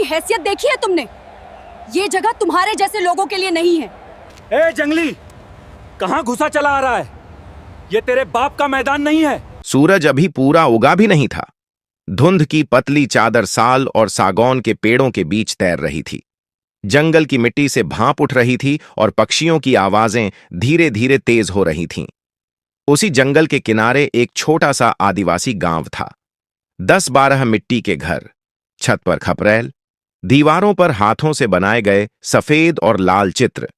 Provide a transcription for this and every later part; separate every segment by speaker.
Speaker 1: हैसियत देखी है तुमने? ये जगह तुम्हारे जैसे लोगों के लिए नहीं है।
Speaker 2: ए जंगली, कहाँ घुसा चला आ रहा है? ये तेरे बाप का मैदान नहीं है।
Speaker 3: सूरज अभी पूरा उगा भी नहीं था। धुंध की पतली चादर साल और सागौन के पेड़ों के बीच तैर रही थी। जंगल की मिट्टी से भाप उठ रही थी और पक्षियों की आवाजें धीरे धीरे तेज हो रही थीं। उसी जंगल के किनारे एक छोटा सा आदिवासी गांव था। 10-12 मिट्टी के घर, छत पर खपरेल, दीवारों पर हाथों से बनाए गए सफेद और लाल चित्र।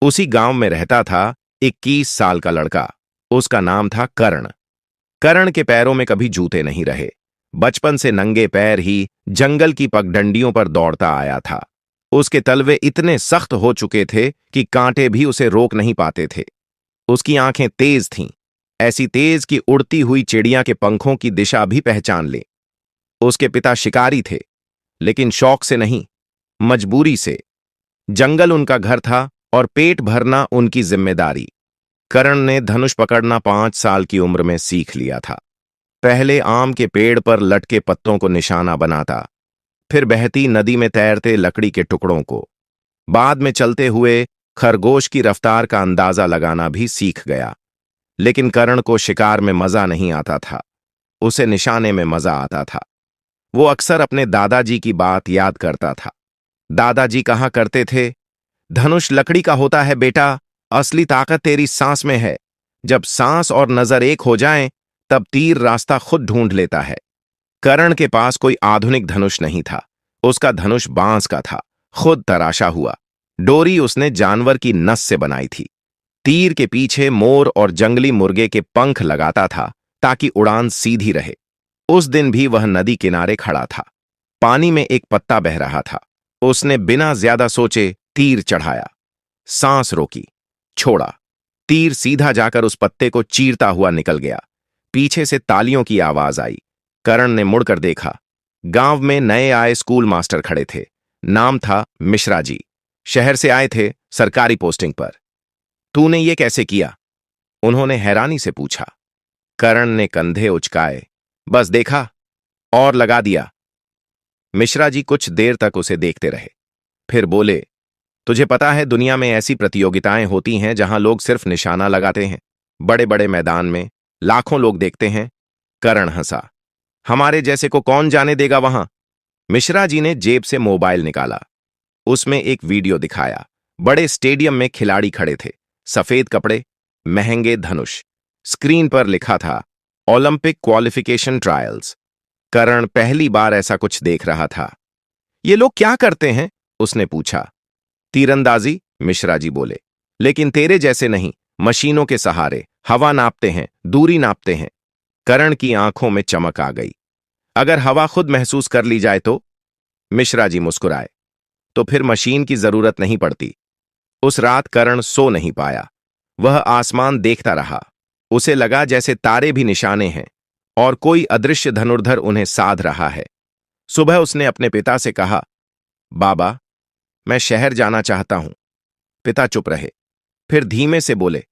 Speaker 3: उसी गांव में रहता था 21 साल का लड़का। उसका नाम था कर्ण। कर्ण के पैरों में कभी जूते नहीं रहे। बचपन से नंगे पैर ही जंगल की पगडंडियों पर दौड़ता आया था। उसके तलवे इतने सख्त हो चुके थे कि कांटे भी उसे रोक नहीं पाते थे। उसकी आंखें तेज थीं, ऐसी तेज कि उड़ती हुई चिड़िया के पंखों की दिशा भी पहचान ले। उसके पिता शिकारी थे, लेकिन शौक से नहीं, मजबूरी से। जंगल उनका घर था और पेट भरना उनकी जिम्मेदारी। कर्ण ने धनुष पकड़ना 5 साल की उम्र में सीख लिया था। पहले आम के पेड़ पर लटके पत्तों को निशाना बनाता, फिर बहती नदी में तैरते लकड़ी के टुकड़ों को, बाद में चलते हुए खरगोश की रफ्तार का अंदाजा लगाना भी सीख गया। लेकिन कर्ण को शिकार में मजा नहीं आता था, उसे निशाने में मजा आता था। वो अक्सर अपने दादाजी की बात याद करता था। दादाजी कहा करते थे, धनुष लकड़ी का होता है बेटा, असली ताकत तेरी सांस में है। जब सांस और नजर एक हो जाएं, तब तीर रास्ता खुद ढूंढ लेता है। कर्ण के पास कोई आधुनिक धनुष नहीं था। उसका धनुष बांस का था, खुद तराशा हुआ। डोरी उसने जानवर की नस से बनाई थी। तीर के पीछे मोर और जंगली मुर्गे के पंख लगाता था ताकि उड़ान सीधी रहे। उस दिन भी वह नदी किनारे खड़ा था। पानी में एक पत्ता बह रहा था। उसने बिना ज्यादा सोचे तीर चढ़ाया, सांस रोकी, छोड़ा। तीर सीधा जाकर उस पत्ते को चीरता हुआ निकल गया। पीछे से तालियों की आवाज आई। कर्ण ने मुड़कर देखा। गांव में नए आए स्कूल मास्टर खड़े थे। नाम था मिश्रा जी। शहर से आए थे, सरकारी पोस्टिंग पर। तूने ये कैसे किया? उन्होंने हैरानी से पूछा। कर्ण ने कंधे उचकाए। बस देखा और लगा दिया। मिश्रा जी कुछ देर तक उसे देखते रहे, फिर बोले, तुझे पता है दुनिया में ऐसी प्रतियोगिताएं होती हैं जहां लोग सिर्फ निशाना लगाते हैं। बड़े बड़े मैदान में लाखों लोग देखते हैं। कर्ण हंसा। हमारे जैसे को कौन जाने देगा वहां? मिश्रा जी ने जेब से मोबाइल निकाला। उसमें एक वीडियो दिखाया। बड़े स्टेडियम में खिलाड़ी खड़े थे, सफेद कपड़े, महंगे धनुष। स्क्रीन पर लिखा था, ओलंपिक क्वालिफिकेशन ट्रायल्स। कर्ण पहली बार ऐसा कुछ देख रहा था। ये लोग क्या करते हैं? उसने पूछा। तीरंदाजी, मिश्रा जी बोले, लेकिन तेरे जैसे नहीं, मशीनों के सहारे। हवा नापते हैं, दूरी नापते हैं। कर्ण की आंखों में चमक आ गई। अगर हवा खुद महसूस कर ली जाए तो? मिश्रा जी मुस्कुराए। तो फिर मशीन की जरूरत नहीं पड़ती। उस रात कर्ण सो नहीं पाया। वह आसमान देखता रहा। उसे लगा जैसे तारे भी निशाने हैं और कोई अदृश्य धनुर्धर उन्हें साध रहा है। सुबह उसने अपने पिता से कहा, बाबा, मैं शहर जाना चाहता हूं। पिता चुप रहे, फिर धीमे से बोले,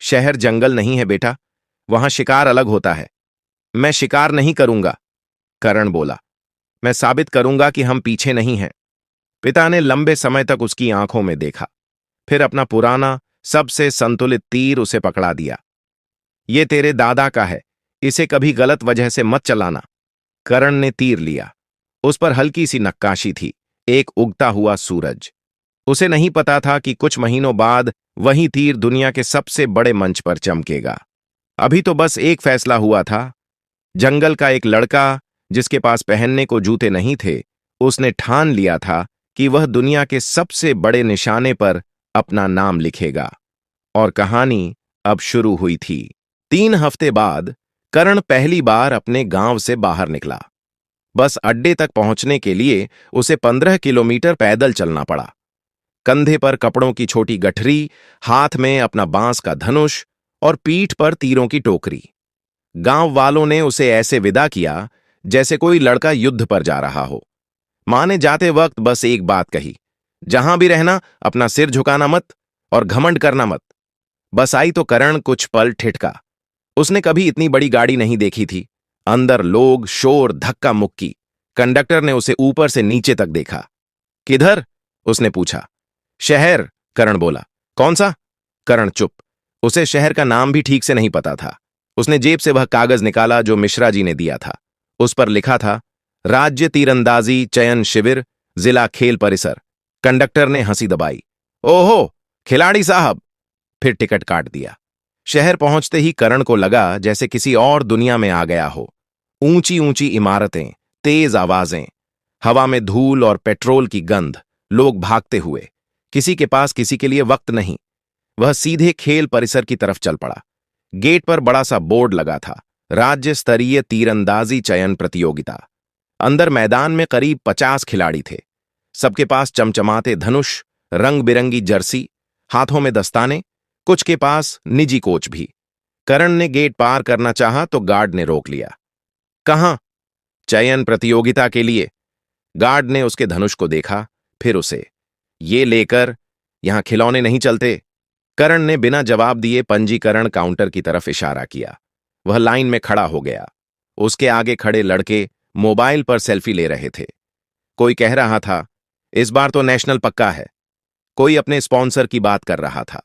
Speaker 3: शहर जंगल नहीं है बेटा, वहां शिकार अलग होता है। मैं शिकार नहीं करूंगा, कर्ण बोला। मैं साबित करूंगा कि हम पीछे नहीं हैं। पिता ने लंबे समय तक उसकी आंखों में देखा, फिर अपना पुराना सबसे संतुलित तीर उसे पकड़ा दिया। ये तेरे दादा का है, इसे कभी गलत वजह से मत चलाना। कर्ण ने तीर लिया। उस पर हल्की सी नक्काशी थी, एक उगता हुआ सूरज। उसे नहीं पता था कि कुछ महीनों बाद वही तीर दुनिया के सबसे बड़े मंच पर चमकेगा। अभी तो बस एक फैसला हुआ था। जंगल का एक लड़का जिसके पास पहनने को जूते नहीं थे, उसने ठान लिया था कि वह दुनिया के सबसे बड़े निशाने पर अपना नाम लिखेगा। और कहानी अब शुरू हुई थी। 3 हफ्ते बाद कर्ण पहली बार अपने गांव से बाहर निकला। बस अड्डे तक पहुंचने के लिए उसे 15 किलोमीटर पैदल चलना पड़ा। कंधे पर कपड़ों की छोटी गठरी, हाथ में अपना बांस का धनुष और पीठ पर तीरों की टोकरी। गांव वालों ने उसे ऐसे विदा किया जैसे कोई लड़का युद्ध पर जा रहा हो। मां ने जाते वक्त बस एक बात कही, जहां भी रहना अपना सिर झुकाना मत और घमंड करना मत। बस आई तो कर्ण कुछ पल ठिठका। उसने कभी इतनी बड़ी गाड़ी नहीं देखी थी। अंदर लोग, शोर, धक्का मुक्की। कंडक्टर ने उसे ऊपर से नीचे तक देखा, किधर? उसने पूछा। शहर, करण बोला। कौन सा? करण चुप। उसे शहर का नाम भी ठीक से नहीं पता था। उसने जेब से वह कागज निकाला जो मिश्रा जी ने दिया था। उस पर लिखा था, राज्य तीरंदाजी चयन शिविर, जिला खेल परिसर। कंडक्टर ने हंसी दबाई। ओहो, खिलाड़ी साहब। फिर टिकट काट दिया। शहर पहुंचते ही करण को लगा जैसे किसी और दुनिया में आ गया हो। ऊंची ऊंची इमारतें, तेज आवाजें, हवा में धूल और पेट्रोल की गंध, लोग भागते हुए। किसी के पास किसी के लिए वक्त नहीं। वह सीधे खेल परिसर की तरफ चल पड़ा। गेट पर बड़ा सा बोर्ड लगा था, राज्य स्तरीय तीरंदाजी चयन प्रतियोगिता। अंदर मैदान में करीब 50 खिलाड़ी थे। सबके पास चमचमाते धनुष, रंग बिरंगी जर्सी, हाथों में दस्ताने, कुछ के पास निजी कोच भी। करण ने गेट पार करना चाहा तो गार्ड ने रोक लिया। कहां? चयन प्रतियोगिता के लिए। गार्ड ने उसके धनुष को देखा, फिर उसे। ये लेकर, यहां खिलौने नहीं चलते। करण ने बिना जवाब दिए पंजीकरण काउंटर की तरफ इशारा किया। वह लाइन में खड़ा हो गया। उसके आगे खड़े लड़के मोबाइल पर सेल्फी ले रहे थे। कोई कह रहा था, इस बार तो नेशनल पक्का है। कोई अपने स्पॉन्सर की बात कर रहा था।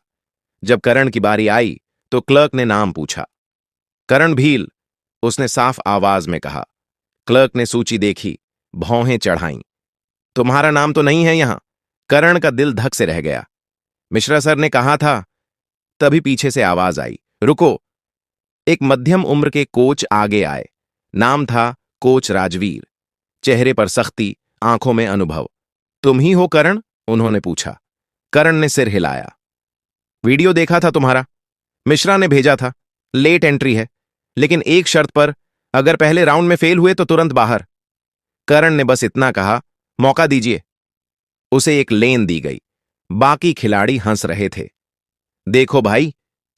Speaker 3: जब करण की बारी आई तो क्लर्क ने नाम पूछा। करण भील, उसने साफ आवाज में कहा। क्लर्क ने सूची देखी, भौहें चढ़ाईं। तुम्हारा नाम तो नहीं है यहां? करण का दिल धक से रह गया। मिश्रा सर ने कहा था। तभी पीछे से आवाज आई, रुको। एक मध्यम उम्र के कोच आगे आए। नाम था कोच राजवीर। चेहरे पर सख्ती, आंखों में अनुभव। तुम ही हो करण? उन्होंने पूछा। करण ने सिर हिलाया। वीडियो देखा था तुम्हारा, मिश्रा ने भेजा था। लेट एंट्री है, लेकिन एक शर्त पर, अगर पहले राउंड में फेल हुए तो तुरंत बाहर। करण ने बस इतना कहा, मौका दीजिए। उसे एक लेन दी गई। बाकी खिलाड़ी हंस रहे थे। देखो भाई,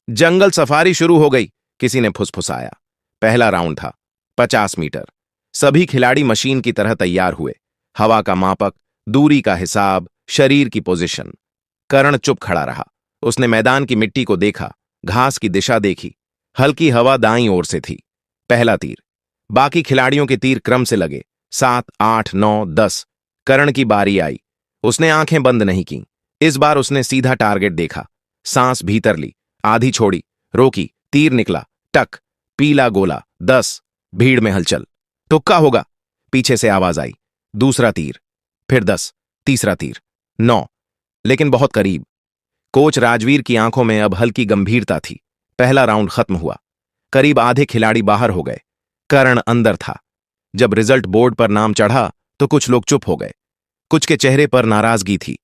Speaker 3: जंगल सफारी शुरू हो गई, किसी ने फुसफुसाया। पहला राउंड था, 50 मीटर। सभी खिलाड़ी मशीन की तरह तैयार हुए। हवा का मापक, दूरी का हिसाब, शरीर की पोजीशन। करण चुप खड़ा रहा। उसने मैदान की मिट्टी को देखा, घास की दिशा देखी। हल्की हवा दाईं ओर से थी। पहला तीर। बाकी खिलाड़ियों के तीर क्रम से लगे, 7, 8, 9, 10। करण की बारी आई। उसने आंखें बंद नहीं की। इस बार उसने सीधा टारगेट देखा। सांस भीतर ली, आधी छोड़ी, रोकी, तीर निकला, टक, पीला गोला, 10। भीड़ में हलचल। तुक्का होगा, पीछे से आवाज आई। दूसरा तीर, फिर 10, तीसरा तीर, 9, लेकिन बहुत करीब। कोच राजवीर की आंखों में अब हल्की गंभीरता थी। पहला राउंड खत्म हुआ। करीब आधे खिलाड़ी बाहर हो गए। करण अंदर था। जब रिजल्ट बोर्ड पर नाम चढ़ा तो कुछ लोग चुप हो गए। कुछ के चेहरे पर नाराजगी थी।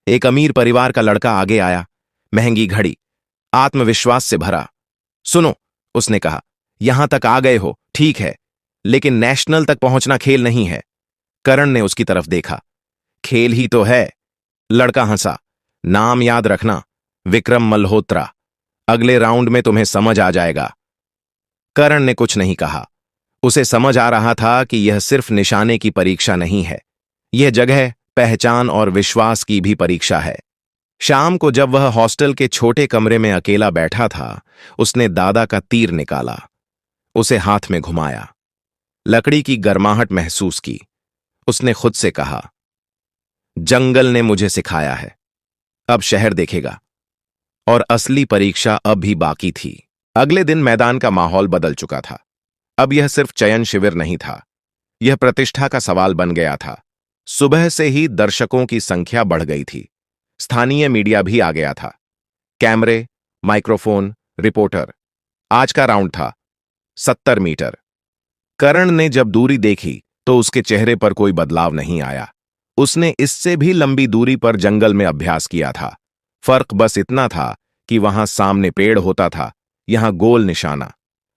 Speaker 3: एक अमीर परिवार का लड़का आगे आया, महंगी घड़ी, आत्मविश्वास से भरा। सुनो, उसने कहा, यहां तक आ गए हो, ठीक है, लेकिन नेशनल तक पहुंचना खेल नहीं है। करण ने उसकी तरफ देखा। खेल ही तो है। लड़का हंसा। नाम याद रखना, विक्रम मल्होत्रा। अगले राउंड में तुम्हें समझ आ जाएगा। करण ने कुछ नहीं कहा। उसे समझ आ रहा था कि यह सिर्फ निशाने की परीक्षा नहीं है, यह जगह, पहचान और विश्वास की भी परीक्षा है। शाम को जब वह हॉस्टल के छोटे कमरे में अकेला बैठा था, उसने दादा का तीर निकाला। उसे हाथ में घुमाया। लकड़ी की गर्माहट महसूस की। उसने खुद से कहा, जंगल ने मुझे सिखाया है, अब शहर देखेगा। और असली परीक्षा अब भी बाकी थी। अगले दिन मैदान का माहौल बदल चुका था। अब यह सिर्फ चयन शिविर नहीं था, यह प्रतिष्ठा का सवाल बन गया था। सुबह से ही दर्शकों की संख्या बढ़ गई थी। स्थानीय मीडिया भी आ गया था। कैमरे, माइक्रोफोन, रिपोर्टर। आज का राउंड था 70 मीटर। करण ने जब दूरी देखी तो उसके चेहरे पर कोई बदलाव नहीं आया। उसने इससे भी लंबी दूरी पर जंगल में अभ्यास किया था। फर्क बस इतना था कि वहां सामने पेड़ होता था, यहां गोल निशाना।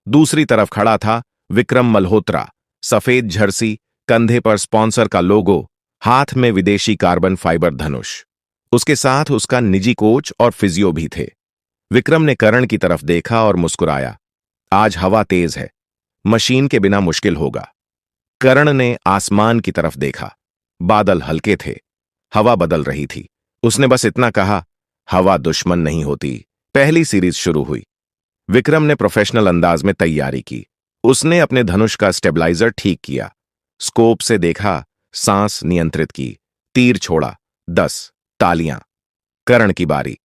Speaker 3: दूसरी तरफ खड़ा था विक्रम मल्होत्रा, सफेद जर्सी, कंधे पर स्पॉन्सर का लोगो, हाथ में विदेशी कार्बन फाइबर धनुष। उसके साथ उसका निजी कोच और फिजियो भी थे। विक्रम ने करण की तरफ देखा और मुस्कुराया। आज हवा तेज है, मशीन के बिना मुश्किल होगा। करण ने आसमान की तरफ देखा। बादल हल्के थे, हवा बदल रही थी। उसने बस इतना कहा, हवा दुश्मन नहीं होती। पहली सीरीज शुरू हुई। विक्रम ने प्रोफेशनल अंदाज में तैयारी की। उसने अपने धनुष का स्टेबलाइजर ठीक किया, स्कोप से देखा, सांस नियंत्रित की, तीर छोड़ा। 10 तालियां। करण की बारी।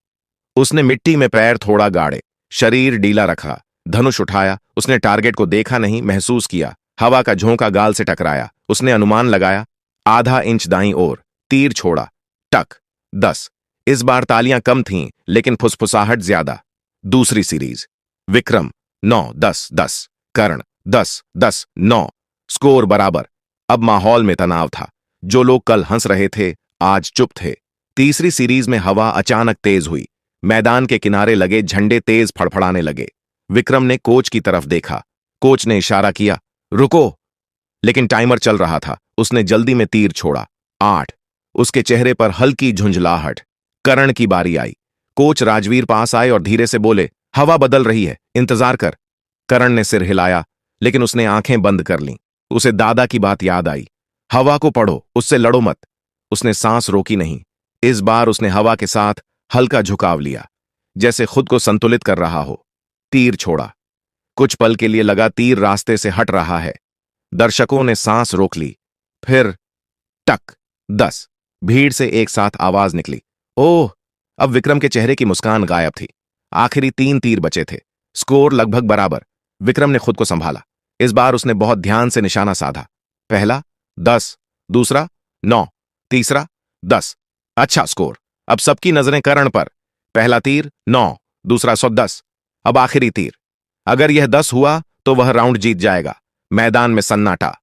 Speaker 3: उसने मिट्टी में पैर थोड़ा गाड़े, शरीर ढीला रखा, धनुष उठाया। उसने टारगेट को देखा नहीं, महसूस किया। हवा का झोंका गाल से टकराया। उसने अनुमान लगाया, आधा इंच दाईं ओर। तीर छोड़ा। टक। 10। इस बार तालियां कम थीं, लेकिन फुसफुसाहट ज्यादा। दूसरी सीरीज। विक्रम 9 10 10, कर्ण 10 10 9। स्कोर बराबर। अब माहौल में तनाव था। जो लोग कल हंस रहे थे आज चुप थे। तीसरी सीरीज में हवा अचानक तेज हुई। मैदान के किनारे लगे झंडे तेज फड़फड़ाने लगे। विक्रम ने कोच की तरफ देखा। कोच ने इशारा किया, रुको। लेकिन टाइमर चल रहा था। उसने जल्दी में तीर छोड़ा। 8। उसके चेहरे पर हल्की झुंझलाहट। करण की बारी आई। कोच राजवीर पास आए और धीरे से बोले, हवा बदल रही है, इंतजार कर। करण ने सिर हिलाया, लेकिन उसने आंखें बंद कर लीं। उसे दादा की बात याद आई, हवा को पढ़ो, उससे लड़ो मत। उसने सांस रोकी नहीं। इस बार उसने हवा के साथ हल्का झुकाव लिया, जैसे खुद को संतुलित कर रहा हो। तीर छोड़ा। कुछ पल के लिए लगा तीर रास्ते से हट रहा है। दर्शकों ने सांस रोक ली। फिर टक। 10। भीड़ से एक साथ आवाज निकली, ओह। अब विक्रम के चेहरे की मुस्कान गायब थी। आखिरी 3 तीर बचे थे। स्कोर लगभग बराबर। विक्रम ने खुद को संभाला। इस बार उसने बहुत ध्यान से निशाना साधा। पहला 10, दूसरा 9, तीसरा 10। अच्छा स्कोर। अब सबकी नजरें करण पर। पहला तीर 9, दूसरा 110। अब आखिरी तीर। अगर यह 10 हुआ तो वह राउंड जीत जाएगा। मैदान में सन्नाटा।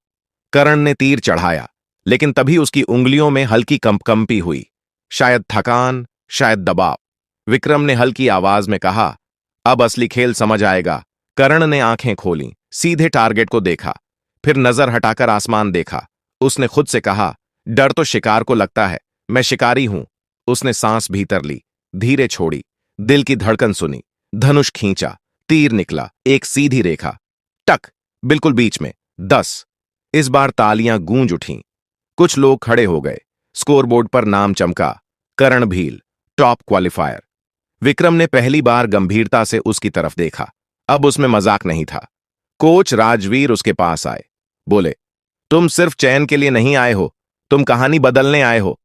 Speaker 3: करण ने तीर चढ़ाया, लेकिन तभी उसकी उंगलियों में हल्की कंपकंपी हुई। शायद थकान, शायद दबाव। विक्रम ने हल्की आवाज में कहा, अब असली खेल समझ आएगा। करण ने आंखें खोलीं, सीधे टारगेट को देखा, फिर नजर हटाकर आसमान देखा। उसने खुद से कहा, डर तो शिकार को लगता है, मैं शिकारी हूं। उसने सांस भीतर ली, धीरे छोड़ी, दिल की धड़कन सुनी, धनुष खींचा, तीर निकला, एक सीधी रेखा। टक, बिल्कुल बीच में। 10। इस बार तालियां गूंज उठीं। कुछ लोग खड़े हो गए। स्कोरबोर्ड पर नाम चमका, करण भील, टॉप क्वालिफायर। विक्रम ने पहली बार गंभीरता से उसकी तरफ देखा। अब उसमें मजाक नहीं था। कोच राजवीर उसके पास आए, बोले, तुम सिर्फ चयन के लिए नहीं आए हो, तुम कहानी बदलने आए हो।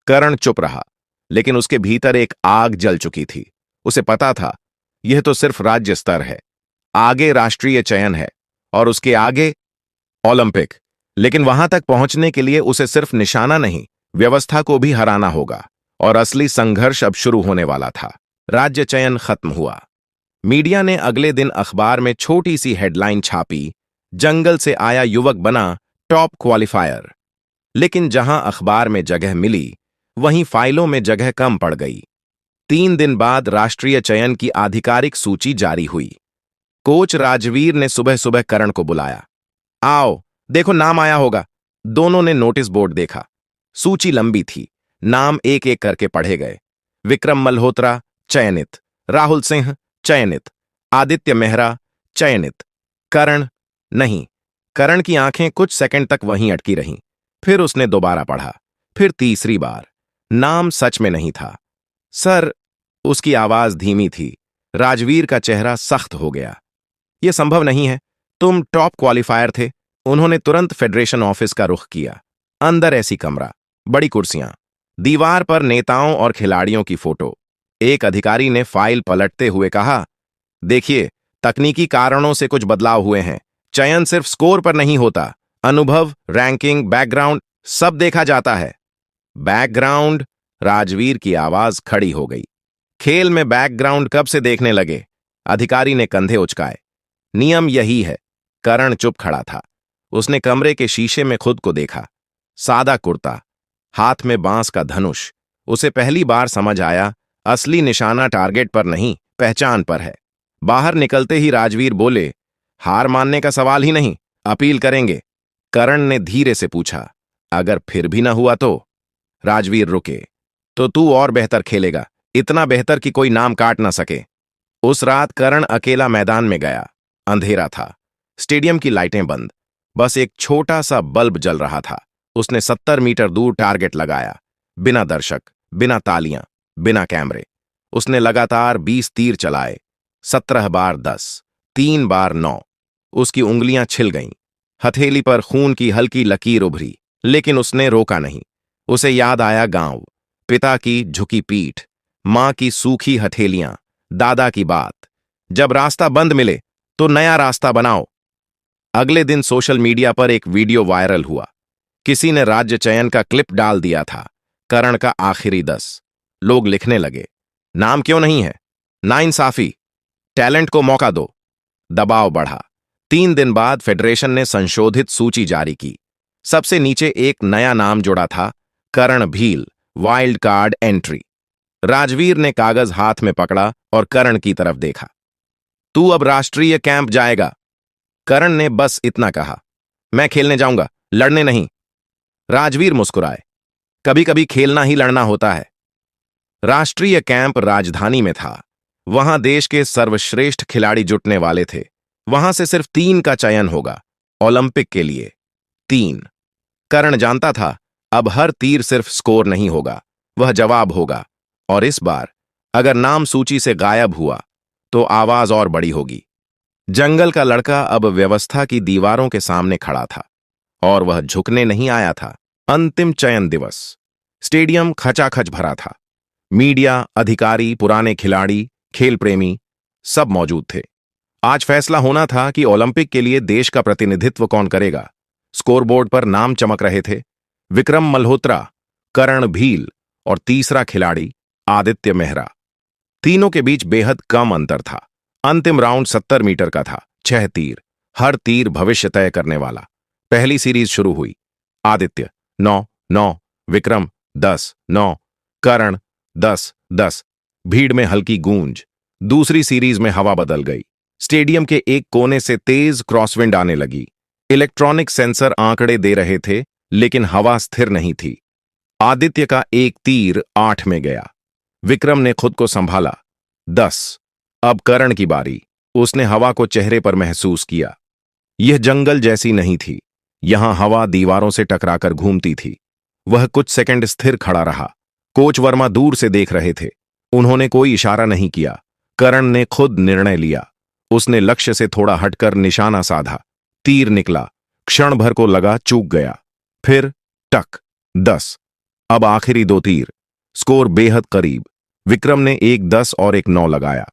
Speaker 3: करण चुप रहा, लेकिन उसके भीतर एक आग जल चुकी थी। उसे पता था, यह तो सिर्फ राज्य स्तर है, आगे राष्ट्रीय चयन है, और उसके आगे ओलंपिक। लेकिन वहां तक पहुंचने के लिए उसे सिर्फ निशाना नहीं, व्यवस्था को भी हराना होगा। और असली संघर्ष अब शुरू होने वाला था। राज्य चयन खत्म हुआ। मीडिया ने अगले दिन अखबार में छोटी सी हेडलाइन छापी, जंगल से आया युवक बना टॉप क्वालिफायर। लेकिन जहां अखबार में जगह मिली, वहीं फाइलों में जगह कम पड़ गई। 3 दिन बाद राष्ट्रीय चयन की आधिकारिक सूची जारी हुई। कोच राजवीर ने सुबह सुबह करण को बुलाया, आओ देखो नाम आया होगा। दोनों ने नोटिस बोर्ड देखा। सूची लंबी थी, नाम एक एक करके पढ़े गए। विक्रम मल्होत्रा चयनित, राहुल सिंह चयनित, आदित्य मेहरा चयनित, करण नहीं। करण की आंखें कुछ सेकंड तक वहीं अटकी रहीं। फिर उसने दोबारा पढ़ा, फिर तीसरी बार। नाम सच में नहीं था। सर, उसकी आवाज धीमी थी। राजवीर का चेहरा सख्त हो गया। यह संभव नहीं है, तुम टॉप क्वालिफायर थे। उन्होंने तुरंत फेडरेशन ऑफिस का रुख किया। अंदर ऐसी कमरा, बड़ी कुर्सियां, दीवार पर नेताओं और खिलाड़ियों की फोटो। एक अधिकारी ने फाइल पलटते हुए कहा, देखिए, तकनीकी कारणों से कुछ बदलाव हुए हैं। चयन सिर्फ स्कोर पर नहीं होता, अनुभव, रैंकिंग, बैकग्राउंड सब देखा जाता है। बैकग्राउंड? राजवीर की आवाज खड़ी हो गई। खेल में बैकग्राउंड कब से देखने लगे? अधिकारी ने कंधे उचकाए। नियम यही है। करण चुप खड़ा था। उसने कमरे के शीशे में खुद को देखा। सादा कुर्ता, हाथ में बांस का धनुष। उसे पहली बार समझ आया, असली निशाना टारगेट पर नहीं, पहचान पर है। बाहर निकलते ही राजवीर बोले, हार मानने का सवाल ही नहीं, अपील करेंगे। करण ने धीरे से पूछा, अगर फिर भी न हुआ तो? राजवीर रुके, तो तू और बेहतर खेलेगा, इतना बेहतर कि कोई नाम काट ना सके। उस रात करण अकेला मैदान में गया। अंधेरा था, स्टेडियम की लाइटें बंद, बस एक छोटा सा बल्ब जल रहा था। उसने 70 मीटर दूर टारगेट लगाया, बिना दर्शक, बिना तालियां, बिना कैमरे। उसने लगातार 20 तीर चलाए, 17 बार 10, 3 बार 9। उसकी उंगलियां छिल गईं, हथेली पर खून की हल्की लकीर उभरी, लेकिन उसने रोका नहीं। उसे याद आया गांव, पिता की झुकी पीठ, मां की सूखी हथेलियां, दादा की बात, जब रास्ता बंद मिले तो नया रास्ता बनाओ। अगले दिन सोशल मीडिया पर एक वीडियो वायरल हुआ। किसी ने राज्य चयन का क्लिप डाल दिया था, करण का आखिरी 10। लोग लिखने लगे, नाम क्यों नहीं है, नाइंसाफी, टैलेंट को मौका दो। दबाव बढ़ा। 3 दिन बाद फेडरेशन ने संशोधित सूची जारी की। सबसे नीचे एक नया नाम जुड़ा था, Karan Bhil, wild card entry. Rajveer ने कागज हाथ में पकड़ा और करण की तरफ देखा। तू अब राष्ट्रीय कैंप जाएगा। करण ने बस इतना कहा, मैं खेलने जाऊंगा, लड़ने नहीं। राजवीर मुस्कुराए, कभी कभी खेलना ही लड़ना होता है। राष्ट्रीय कैंप राजधानी में था। वहां देश के सर्वश्रेष्ठ खिलाड़ी जुटने वाले थे। वहां से सिर्फ 3 का चयन होगा, ओलंपिक के लिए। 3। करण जानता था, अब हर तीर सिर्फ स्कोर नहीं होगा, वह जवाब होगा। और इस बार अगर नाम सूची से गायब हुआ तो आवाज और बड़ी होगी। जंगल का लड़का अब व्यवस्था की दीवारों के सामने खड़ा था और वह झुकने नहीं आया था। अंतिम चयन दिवस। स्टेडियम खचाखच भरा था। मीडिया, अधिकारी, पुराने खिलाड़ी, खेल प्रेमी सब मौजूद थे। आज फैसला होना था कि ओलंपिक के लिए देश का प्रतिनिधित्व कौन करेगा। स्कोरबोर्ड पर नाम चमक रहे थे, विक्रम मल्होत्रा, करण भील और तीसरा खिलाड़ी आदित्य मेहरा। तीनों के बीच बेहद कम अंतर था। अंतिम राउंड 70 मीटर का था, 6 तीर, हर तीर भविष्य तय करने वाला। पहली सीरीज शुरू हुई। आदित्य 9-9, विक्रम 10-9, करण 10-10। भीड़ में हल्की गूंज। दूसरी सीरीज में हवा बदल गई। स्टेडियम के एक कोने से तेज क्रॉसविंड आने लगी। इलेक्ट्रॉनिक सेंसर आंकड़े दे रहे थे, लेकिन हवा स्थिर नहीं थी। आदित्य का एक तीर 8 में गया। विक्रम ने खुद को संभाला। 10। अब करण की बारी। उसने हवा को चेहरे पर महसूस किया। यह जंगल जैसी नहीं थी। यहां हवा दीवारों से टकराकर घूमती थी। वह कुछ सेकंड स्थिर खड़ा रहा। कोच वर्मा दूर से देख रहे थे। उन्होंने कोई इशारा नहीं किया। करण ने खुद निर्णय लिया। उसने लक्ष्य से थोड़ा हटकर निशाना साधा। तीर निकला। क्षण भर को लगा चूक गया। फिर टक। 10। अब आखिरी 2 तीर। स्कोर बेहद करीब। विक्रम ने एक 10 और एक 9 लगाया।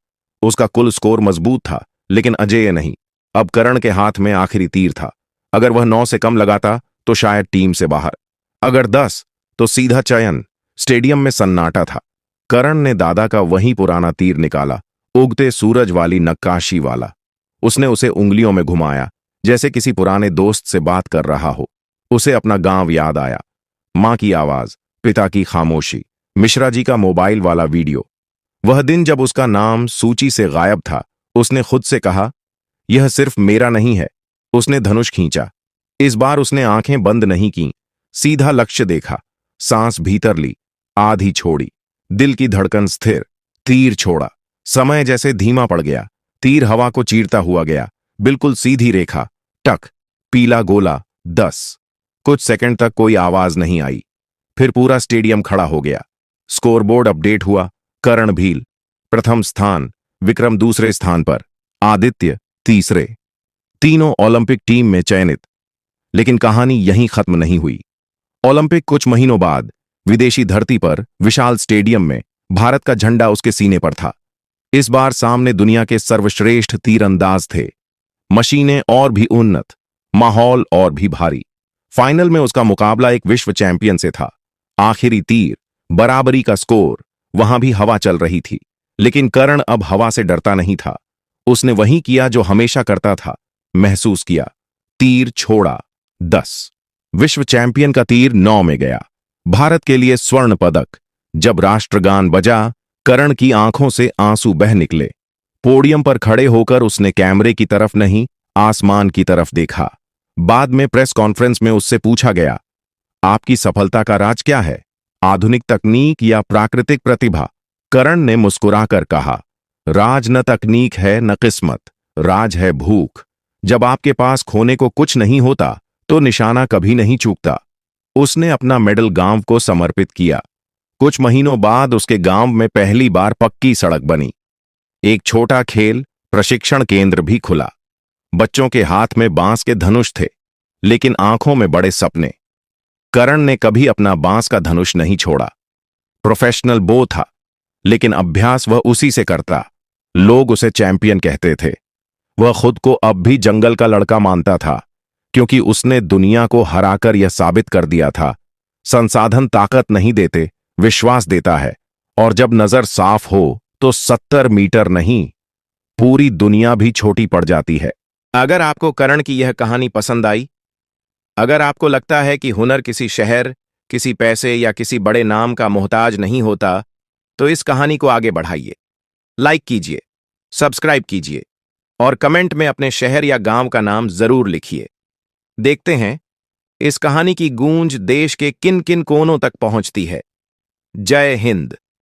Speaker 3: उसका कुल स्कोर मजबूत था, लेकिन अजेय नहीं। अब करण के हाथ में आखिरी तीर था। अगर वह 9 से कम लगाता तो शायद टीम से बाहर। अगर 10 तो सीधा चयन। स्टेडियम में सन्नाटा था। करण ने दादा का वही पुराना तीर निकाला, उगते सूरज वाली नक्काशी वाला। उसने उसे उंगलियों में घुमाया, जैसे किसी पुराने दोस्त से बात कर रहा हो। उसे अपना गांव याद आया। मां की आवाज, पिता की खामोशी, मिश्रा जी का मोबाइल वाला वीडियो। वह दिन जब उसका नाम सूची से गायब था, उसने खुद से कहा, यह सिर्फ मेरा नहीं है। उसने धनुष खींचा। इस बार उसने आंखें बंद नहीं की, सीधा लक्ष्य देखा। सांस भीतर ली, आधी छोड़ी। दिल की धड़कन स्थिर। तीर छोड़ा। समय जैसे धीमा पड़ गया। तीर हवा को चीरता हुआ गया, बिल्कुल सीधी रेखा। टक। पीला गोला। 10। कुछ सेकंड तक कोई आवाज नहीं आई। फिर पूरा स्टेडियम खड़ा हो गया। स्कोरबोर्ड अपडेट हुआ। करण भील प्रथम स्थान, विक्रम दूसरे स्थान पर, आदित्य तीसरे। तीनों ओलंपिक टीम में चयनित। लेकिन कहानी यहीं खत्म नहीं हुई। ओलंपिक कुछ महीनों बाद विदेशी धरती पर विशाल स्टेडियम में भारत का झंडा उसके सीने पर था। इस बार सामने दुनिया के सर्वश्रेष्ठ तीरंदाज थे। मशीनें और भी उन्नत, माहौल और भी भारी। फाइनल में उसका मुकाबला एक विश्व चैंपियन से था। आखिरी तीर, बराबरी का स्कोर। वहां भी हवा चल रही थी, लेकिन करण अब हवा से डरता नहीं था। उसने वही किया जो हमेशा करता था, महसूस किया। तीर छोड़ा। 10। विश्व चैंपियन का तीर 9 में गया। भारत के लिए स्वर्ण पदक। जब राष्ट्रगान बजा, करण की आंखों से आंसू बह निकले। पोडियम पर खड़े होकर उसने कैमरे की तरफ नहीं, आसमान की तरफ देखा। बाद में प्रेस कॉन्फ्रेंस में उससे पूछा गया, आपकी सफलता का राज क्या है, आधुनिक तकनीक या प्राकृतिक प्रतिभा? करण ने मुस्कुराकर कहा, राज न तकनीक है न किस्मत, राज है भूख। जब आपके पास खोने को कुछ नहीं होता तो निशाना कभी नहीं चूकता। उसने अपना मेडल गांव को समर्पित किया। कुछ महीनों बाद उसके गांव में पहली बार पक्की सड़क बनी। एक छोटा खेल प्रशिक्षण केंद्र भी खुला। बच्चों के हाथ में बांस के धनुष थे, लेकिन आंखों में बड़े सपने। करण ने कभी अपना बांस का धनुष नहीं छोड़ा। प्रोफेशनल बो था, लेकिन अभ्यास वह उसी से करता। लोग उसे चैंपियन कहते थे। वह खुद को अब भी जंगल का लड़का मानता था, क्योंकि उसने दुनिया को हराकर यह साबित कर दिया था, संसाधन ताकत नहीं देते, विश्वास देता है। और जब नजर साफ हो तो 70 मीटर नहीं, पूरी दुनिया भी छोटी पड़ जाती है। अगर आपको करण की यह कहानी पसंद आई, अगर आपको लगता है कि हुनर किसी शहर, किसी पैसे या किसी बड़े नाम का मोहताज नहीं होता, तो इस कहानी को आगे बढ़ाइए। लाइक कीजिए, सब्सक्राइब कीजिए और कमेंट में अपने शहर या गांव का नाम जरूर लिखिए। देखते हैं इस कहानी की गूंज देश के किन किन कोनों तक पहुंचती है। जय हिंद।